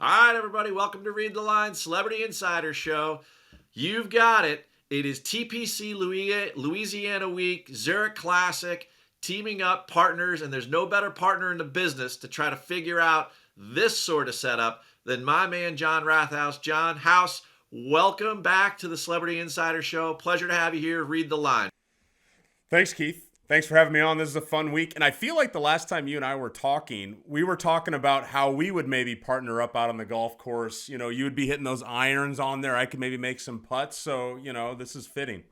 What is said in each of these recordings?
All right, everybody, welcome to Read the Line Celebrity Insider Show. You've got it. It is TPC Louisiana Week, Zurich Classic, teaming up partners, and there's no better partner in the business to try to figure out this sort of setup than my man, John Rathouz. John House, welcome back to the Celebrity Insider Show. Pleasure to have you here. Read the line. Thanks, Keith. Thanks for having me on. This is a fun week. And I feel like the last time you and I were talking, we were talking about how we would maybe partner up out on the golf course. You know, you would be hitting those irons on there. I could maybe make some putts. So, this is fitting.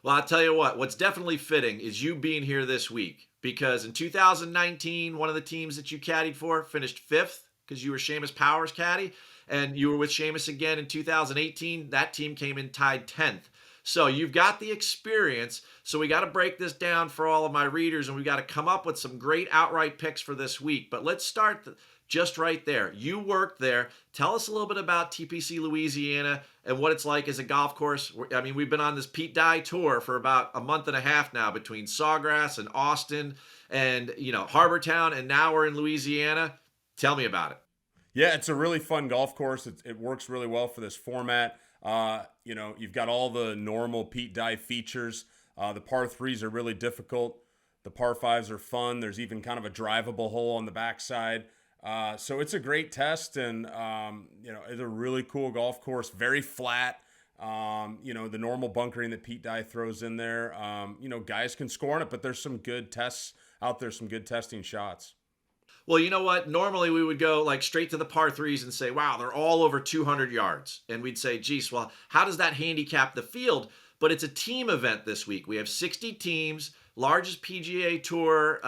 Well, I'll tell you what's definitely fitting is you being here this week because in 2019, one of the teams that you caddied for finished fifth because you were Seamus Power's caddy, and you were with Seamus again in 2018. That team came in tied 10th. So you've got the experience. So we got to break this down for all of my readers, and we got to come up with some great outright picks for this week. But let's start just right there. You worked there. Tell us a little bit about TPC Louisiana and what it's like as a golf course. I mean, we've been on this Pete Dye tour for about a month and a half now between Sawgrass and Austin and, Harbortown, and now we're in Louisiana. Tell me about it. Yeah, it's a really fun golf course. It works really well for this format. You've got all the normal Pete Dye features. The par threes are really difficult. The par fives are fun. There's even kind of a drivable hole on the backside. So it's a great test, and it's a really cool golf course. Very flat. The normal bunkering that Pete Dye throws in there. Guys can score on it, but there's some good tests out there. Some good testing shots. Well, you know what? Normally we would go like straight to the par threes and say, wow, they're all over 200 yards. And we'd say, geez, well, how does that handicap the field? But it's a team event this week. We have 60 teams, largest PGA Tour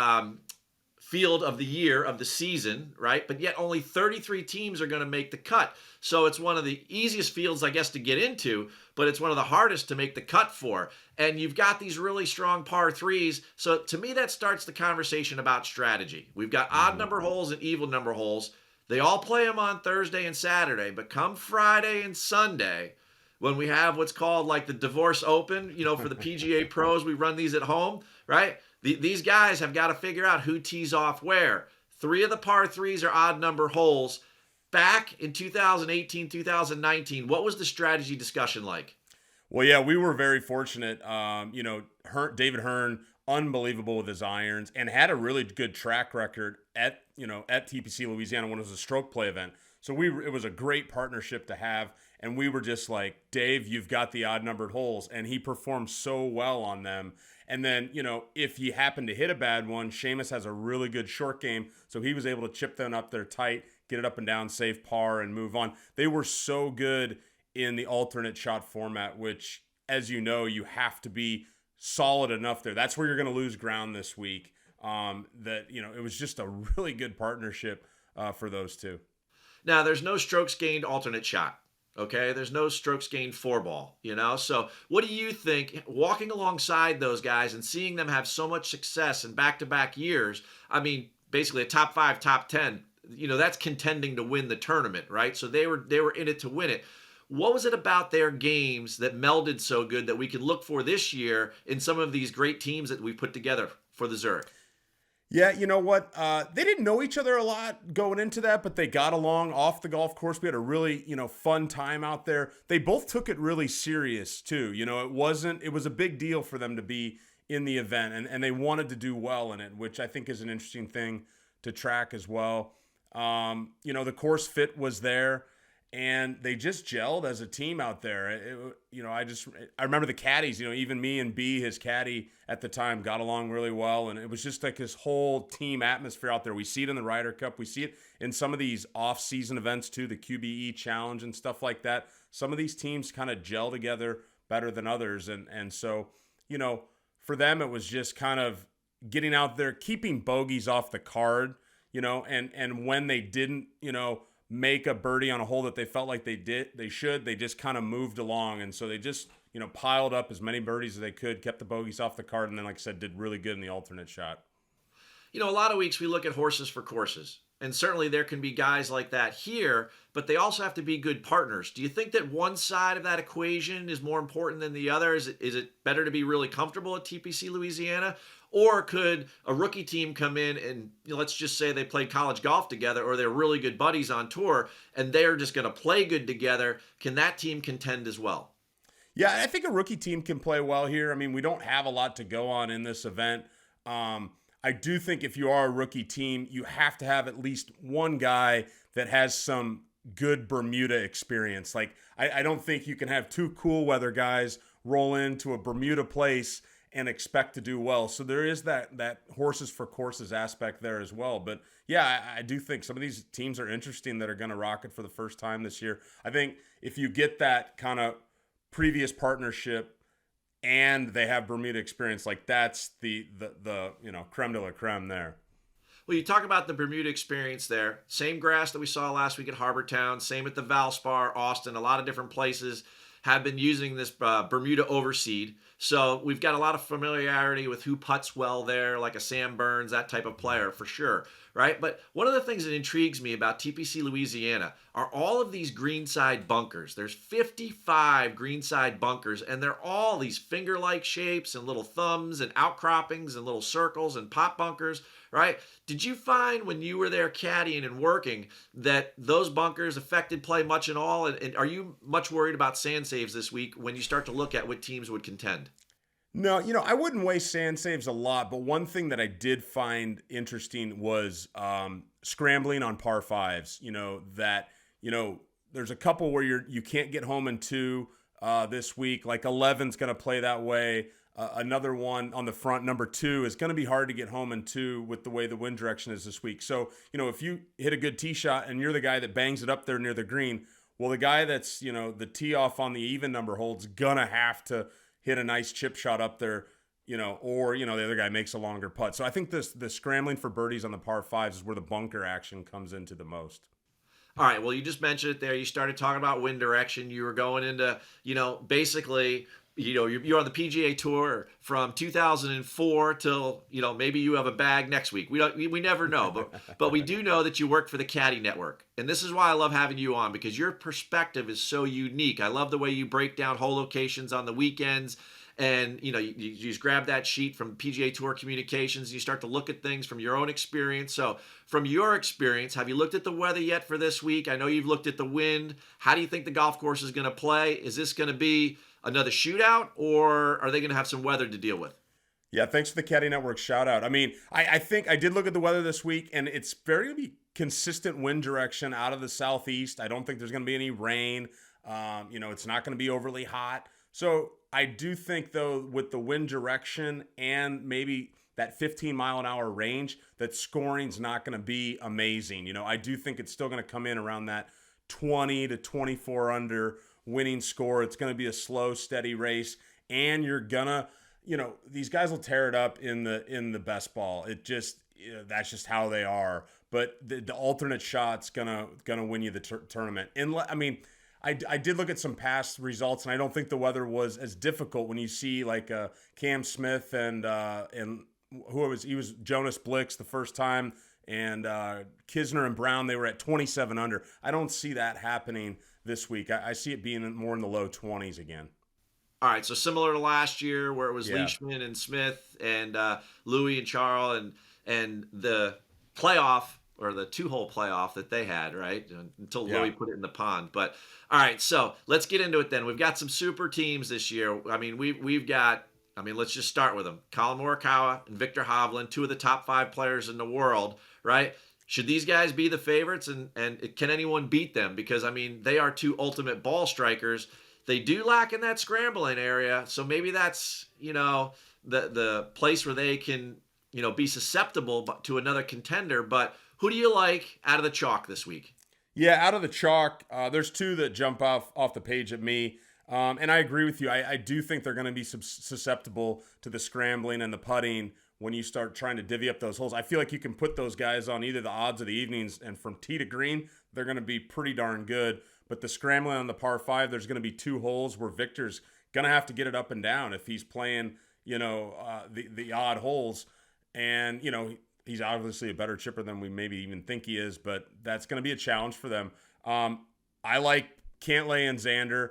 field of the year, of the season, right? But yet only 33 teams are going to make the cut. So it's one of the easiest fields, I guess, to get into, but it's one of the hardest to make the cut for. And you've got these really strong par threes. So to me, that starts the conversation about strategy. We've got odd number holes and even number holes. They all play them on Thursday and Saturday, but come Friday and Sunday, when we have what's called like the Divorce Open, for the PGA pros, we run these at home, right? These guys have got to figure out who tees off where. 3 of the par threes are odd number holes. Back in 2018, 2019, what was the strategy discussion like? Well, yeah, we were very fortunate. David Hearn, unbelievable with his irons, and had a really good track record at TPC Louisiana when it was a stroke play event. So it was a great partnership to have, and we were just like, Dave, you've got the odd numbered holes, and he performed so well on them. And then, if he happened to hit a bad one, Seamus has a really good short game, so he was able to chip them up there tight, get it up and down, save par, and move on. They were so good in the alternate shot format, which, as you know, you have to be solid enough there. That's where you're going to lose ground this week. It was just a really good partnership for those two. Now, there's no strokes gained alternate shot. Okay, there's no strokes gained 4-ball, So what do you think, walking alongside those guys and seeing them have so much success in back-to-back years? I mean, basically a top 5, top 10, that's contending to win the tournament, right? So they were in it to win it. What was it about their games that melded so good that we can look for this year in some of these great teams that we put together for the Zurich? Yeah, you know what? They didn't know each other a lot going into that, but they got along off the golf course. We had a really, fun time out there. They both took it really serious too. It was a big deal for them to be in the event, and they wanted to do well in it, which I think is an interesting thing to track as well. The course fit was there, and they just gelled as a team out there. I remember the caddies, even me and B, his caddy at the time, got along really well. And it was just like this whole team atmosphere out there. We see it in the Ryder Cup. We see it in some of these off-season events too, the QBE Challenge and stuff like that. Some of these teams kind of gel together better than others. And so, for them, it was just kind of getting out there, keeping bogeys off the card, and when they didn't, make a birdie on a hole that they felt like they just kind of moved along. And so they just, piled up as many birdies as they could, kept the bogeys off the card, and then, like I said, did really good in the alternate shot. A lot of weeks we look at horses for courses. And certainly there can be guys like that here, but they also have to be good partners. Do you think that one side of that equation is more important than the other? Is it better to be really comfortable at TPC Louisiana? Or could a rookie team come in and, let's just say they played college golf together, or they're really good buddies on tour and they're just going to play good together? Can that team contend as well? Yeah, I think a rookie team can play well here. I mean, we don't have a lot to go on in this event. I do think if you are a rookie team, you have to have at least one guy that has some good Bermuda experience. Like, I don't think you can have two cool weather guys roll into a Bermuda place and expect to do well. So there is that horses for courses aspect there as well. But yeah, I do think some of these teams are interesting that are going to rock it for the first time this year. I think if you get that kind of previous partnership and they have Bermuda experience, like that's the creme de la creme there. Well, you talk about the Bermuda experience there. Same grass that we saw last week at Harbour Town, same at the Valspar, Austin, a lot of different places have been using this Bermuda overseed. So we've got a lot of familiarity with who putts well there, like a Sam Burns, that type of player for sure, right? But one of the things that intrigues me about TPC Louisiana are all of these greenside bunkers. There's 55 greenside bunkers, and they're all these finger-like shapes and little thumbs and outcroppings and little circles and pop bunkers, right? Did you find when you were there caddying and working that those bunkers affected play much at all? And are you much worried about sand saves this week when you start to look at what teams would contend? No, I wouldn't waste sand saves a lot, but one thing that I did find interesting was scrambling on par fives. There's a couple where you can't get home in two this week. Like 11's going to play that way. Another one on the front, number 2, is going to be hard to get home in two with the way the wind direction is this week. So, if you hit a good tee shot and you're the guy that bangs it up there near the green, well, the guy that's, the tee off on the even number hole's going to have to hit a nice chip shot up there, or, the other guy makes a longer putt. So I think the scrambling for birdies on the par fives is where the bunker action comes into the most. All right. Well, you just mentioned it there. You started talking about wind direction. You were going into, basically, you're on the PGA Tour from 2004 till, maybe you have a bag next week. We never know, but we do know that you work for the Caddy Network. And this is why I love having you on, because your perspective is so unique. I love the way you break down hole locations on the weekends. And, you just grab that sheet from PGA Tour Communications. And you start to look at things from your own experience. So from your experience, have you looked at the weather yet for this week? I know you've looked at the wind. How do you think the golf course is going to play? Is this going to be another shootout, or are they going to have some weather to deal with? Yeah, thanks for the Caddy Network shout out. I mean, I think I did look at the weather this week, and it's very consistent wind direction out of the southeast. I don't think there's going to be any rain. It's not going to be overly hot. So I do think, though, with the wind direction and maybe that 15-mile-an-hour range, that scoring's not going to be amazing. I do think it's still going to come in around that 20 to 24 under winning score. It's going to be a slow, steady race, and you're gonna, these guys will tear it up in the best ball. It just, that's just how they are. But the alternate shot's gonna win you the tournament. And I mean, I did look at some past results, and I don't think the weather was as difficult when you see like Cam Smith and he was Jonas Blix the first time, and Kisner and Brown, they were at 27 under. I don't see that happening this week. I see it being more in the low 20s again. All right, so similar to last year where it was Yeah. Leishman and Smith and Louis and Charles and the playoff, or the 2-hole playoff that they had, right? Until Yeah. Louis put it in the pond. But all right, so let's get into it then. We've got some super teams this year. I mean, we've got, let's just start with them. Colin Morikawa and Victor Hovland, 2 of the top 5 players in the world, right? Should these guys be the favorites, and can anyone beat them? Because, they are 2 ultimate ball strikers. They do lack in that scrambling area, so maybe that's, the place where they can, be susceptible to another contender. But who do you like out of the chalk this week? Yeah, out of the chalk, there's 2 that jump off the page at me. And I agree with you. I do think they're going to be susceptible to the scrambling and the putting when you start trying to divvy up those holes. I feel like you can put those guys on either the odds of the evenings, and from tee to green, they're going to be pretty darn good. But the scrambling on the par 5, there's going to be 2 holes where Victor's going to have to get it up and down if he's playing, the odd holes. And, He's obviously a better chipper than we maybe even think he is, but that's going to be a challenge for them. I like Cantlay and Xander.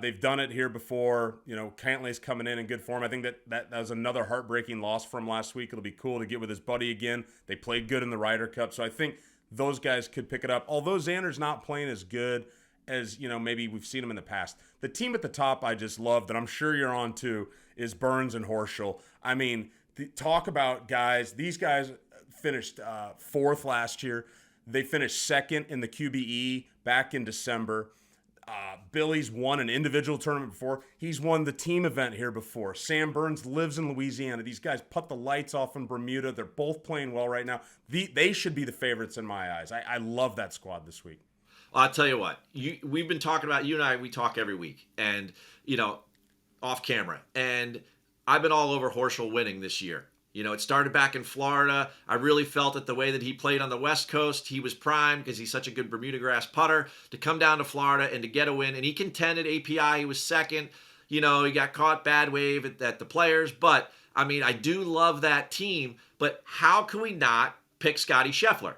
They've done it here before. Cantlay's coming in good form. I think that was another heartbreaking loss from last week. It'll be cool to get with his buddy again. They played good in the Ryder Cup, so I think those guys could pick it up. Although Xander's not playing as good as maybe we've seen him in the past. The team at the top I just love that I'm sure you're on to is Burns and Horschel. I mean, talk about guys. These guys finished fourth last year. They finished second in the QBE back in December. Billy's won an individual tournament before. He's won the team event here before. Sam Burns lives in Louisiana. These guys put the lights off in Bermuda. They're both playing well right now. They should be the favorites in my eyes. I love that squad this week. I'll tell you what, we've been talking about, you and I, we talk every week and, off camera. And I've been all over Horschel winning this year. It started back in Florida. I really felt that the way that he played on the West Coast, he was primed because he's such a good Bermuda grass putter to come down to Florida and to get a win. And he contended API. He was second. He got caught bad wave at the Players. But, I do love that team. But how can we not pick Scotty Scheffler?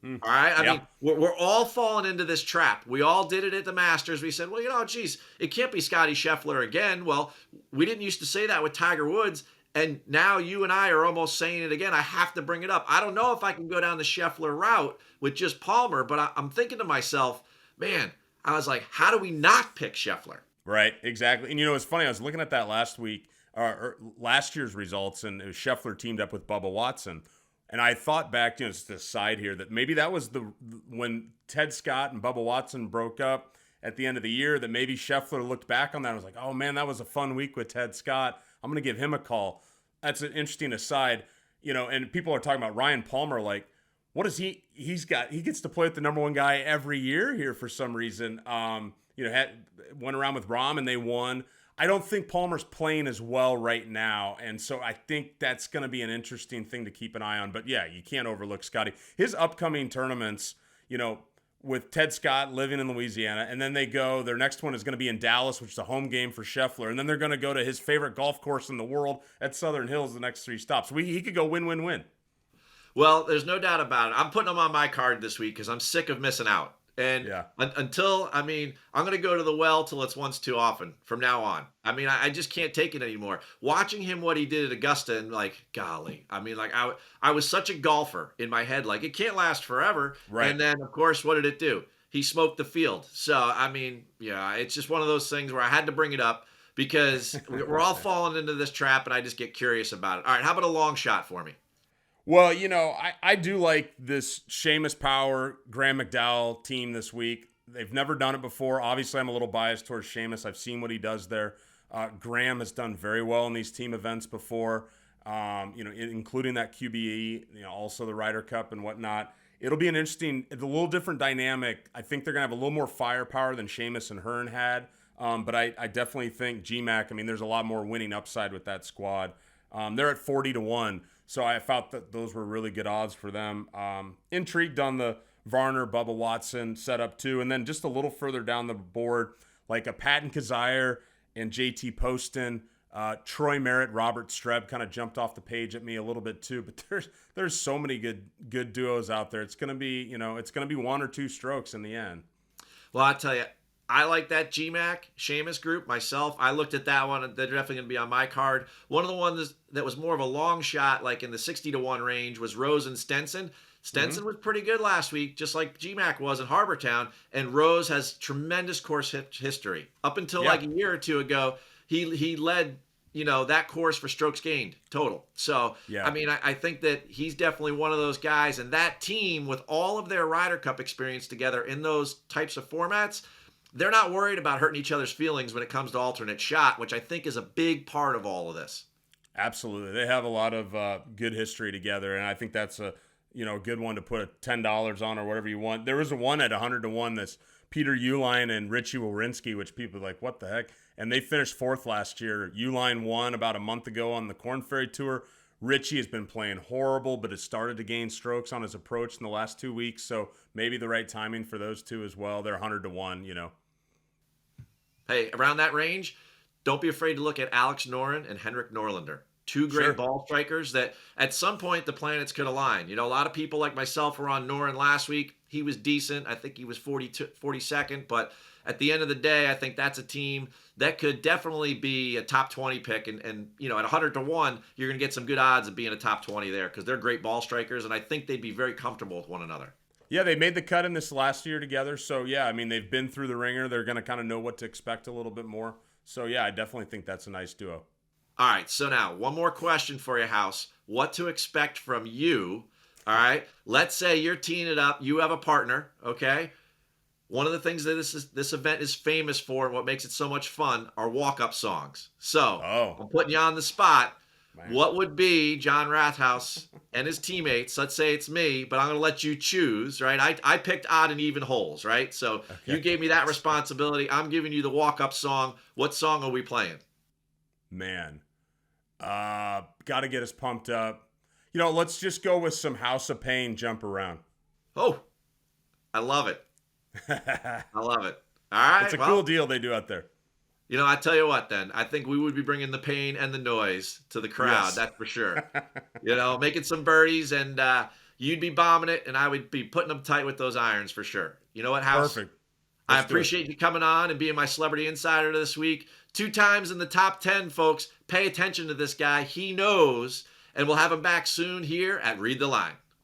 All right. I mean, we're all falling into this trap. We all did it at the Masters. We said, well, geez, it can't be Scotty Scheffler again. Well, we didn't used to say that with Tiger Woods. And now you and I are almost saying it again. I have to bring it up. I don't know if I can go down the Scheffler route with just Palmer, but I'm thinking to myself, man, I was like, how do we not pick Scheffler? Right, exactly. And it's funny. I was looking at that last week, or last year's results, and it was Scheffler teamed up with Bubba Watson. And I thought back, just this side here, that maybe that was when Ted Scott and Bubba Watson broke up at the end of the year, that maybe Scheffler looked back on that and was like, oh man, that was a fun week with Ted Scott. I'm going to give him a call. That's an interesting aside, and people are talking about Ryan Palmer. Like, what is he gets to play with the number one guy every year here for some reason. Went around with Rahm and they won. I don't think Palmer's playing as well right now. And so I think that's going to be an interesting thing to keep an eye on. But yeah, you can't overlook Scotty. His upcoming tournaments, with Ted Scott living in Louisiana, and then their next one is going to be in Dallas, which is a home game for Scheffler, and then they're going to go to his favorite golf course in the world at Southern Hills the next 3 stops. He could go win-win-win. Well, there's no doubt about it. I'm putting him on my card this week because I'm sick of missing out. And until, I'm going to go to the well till it's once too often from now on. I just can't take it anymore. Watching him, what he did at Augusta, and golly, I was such a golfer in my head, it can't last forever. Right. And then, of course, what did it do? He smoked the field. So, it's just one of those things where I had to bring it up because we're all falling into this trap and I just get curious about it. All right, how about a long shot for me? Well, I do like this Seamus Power, Graham McDowell team this week. They've never done it before. Obviously, I'm a little biased towards Seamus. I've seen what he does there. Graham has done very well in these team events before, including that QBE, also the Ryder Cup and whatnot. It'll be a little different dynamic. I think they're going to have a little more firepower than Seamus and Hearn had. But I definitely think GMAC, there's a lot more winning upside with that squad. They're at 40-1. So I felt that those were really good odds for them. Intrigued on the Varner, Bubba Watson setup too. And then just a little further down the board, like a Patton Kizzire and JT Poston, Troy Merritt, Robert Streb kind of jumped off the page at me a little bit too. But there's so many good duos out there. It's gonna be 1 or 2 strokes in the end. Well, I tell you, I like that GMAC Seamus group myself. I looked at that one. They're definitely going to be on my card. One of the ones that was more of a long shot, like in the 60-1 range, was Rose and Stenson. Stenson was pretty good last week, just like GMAC was in Harbor Town. And Rose has tremendous course history. Up until like a year or two ago, he led that course for strokes gained total. So, I think that he's definitely one of those guys. And that team, with all of their Ryder Cup experience together in those types of formats, they're not worried about hurting each other's feelings when it comes to alternate shot, which I think is a big part of all of this. Absolutely. They have a lot of good history together, and I think that's a good one to put $10 on or whatever you want. There was a one at 100-1 that's Peter Uihlein and Richie Wawrinski, which people are like, what the heck? And they finished 4th last year. Uihlein won about a month ago on the Korn Ferry Tour. Richie has been playing horrible, but has started to gain strokes on his approach in the last 2 weeks, so maybe the right timing for those two as well. They're 100-1, Hey, around that range, don't be afraid to look at Alex Noren and Henrik Norlander. two great Sure. ball strikers that at some point the planets could align. A lot of people like myself were on Noren last week. He was decent. I think he was 42nd, but at the end of the day, I think that's a team that could definitely be a top 20 pick. And at 100 to 1, you're going to get some good odds of being a top 20 there because they're great ball strikers, and I think they'd be very comfortable with one another. Yeah, they made the cut in this last year together. So, yeah, I mean, they've been through the ringer. They're going to kind of know what to expect a little bit more. So, yeah, I definitely think that's a nice duo. All right, so now one more question for you, House. What to expect from you? All right, let's say you're teeing it up. You have a partner, okay? One of the things that this event is famous for and what makes it so much fun are walk-up songs. So Oh, I'm putting you on the spot. man. What would be John Rathouz and his teammates? Let's say it's me, but I'm going to let you choose, right? I picked odd and even holes, right? So you Okay. gave me that responsibility. I'm giving you the walk-up song. What song are we playing? Man. Got to get us pumped up. Let's just go with some House of Pain, Jump Around. Oh, I love it. I love it. All right. It's a Well, cool deal they do out there. I tell you what, then I think we would be bringing the pain and the noise to the crowd. Yes. That's for sure. Making some birdies, and you'd be bombing it, and I would be putting them tight with those irons for sure. You know what, House? Perfect. I Let's do it. appreciate you coming on and being my celebrity insider this week. 2 times in the top 10, folks. Pay attention to this guy. He knows, and we'll have him back soon here at Read the Line.